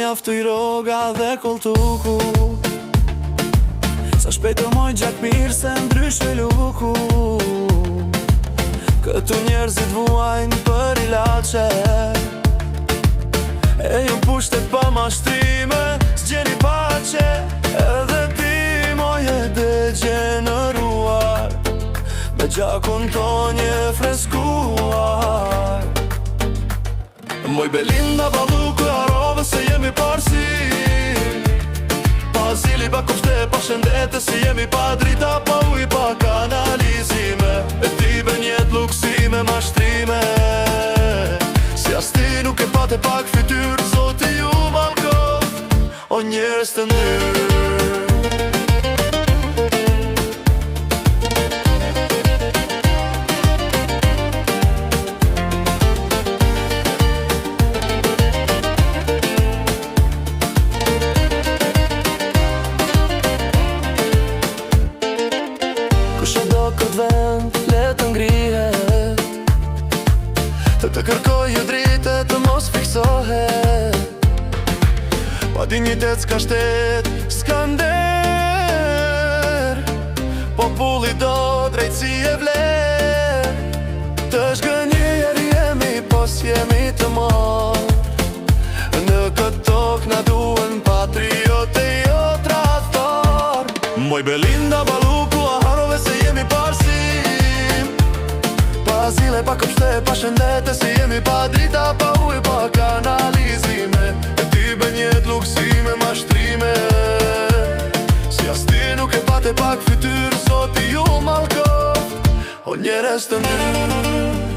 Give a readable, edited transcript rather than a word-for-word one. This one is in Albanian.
mjaftu i roga dhe koltuku. Sa shpejt o moj gjak mirë se ndryshe luku. Këtu njerëzit vuajnë për ilace, e ju pushtet pa mashtrime, s'gjeni pace. Edhe ti moj e degeneruar, me gjakun tonje freskuar. Moj Belinda Balluku harove se jemi parsi, pa zili, pa kushte, pa shëndete, si jemi pa drita, pa uj, pa kanalizime. E ti ben jet luksime, mashtrime, si as ti nuk e pate pak fytyr, zoti ju malkoft, o njerës të ndyrë. Këtë vend, le të ngrihet, të kërkoj ju drite, të mos fiksohet. Pa dignitet s'ka shtet, s'ka nder, populli do drejtësi e vler. Të shgënjër jemi, pos jemi të mor, në këtë tokë na duen patriote jo tradhtor. Moj Belinda Balluku harove se jemi parsim, pa zile, pa këpshte, pa shëndete, si jemi pa drita, pa uj, pa kanalizime. E ti ben jet luksime, mashtrime, si as ti nuk e pate pak fytyr, zoti ju malkoft, o njerës të ndyrë.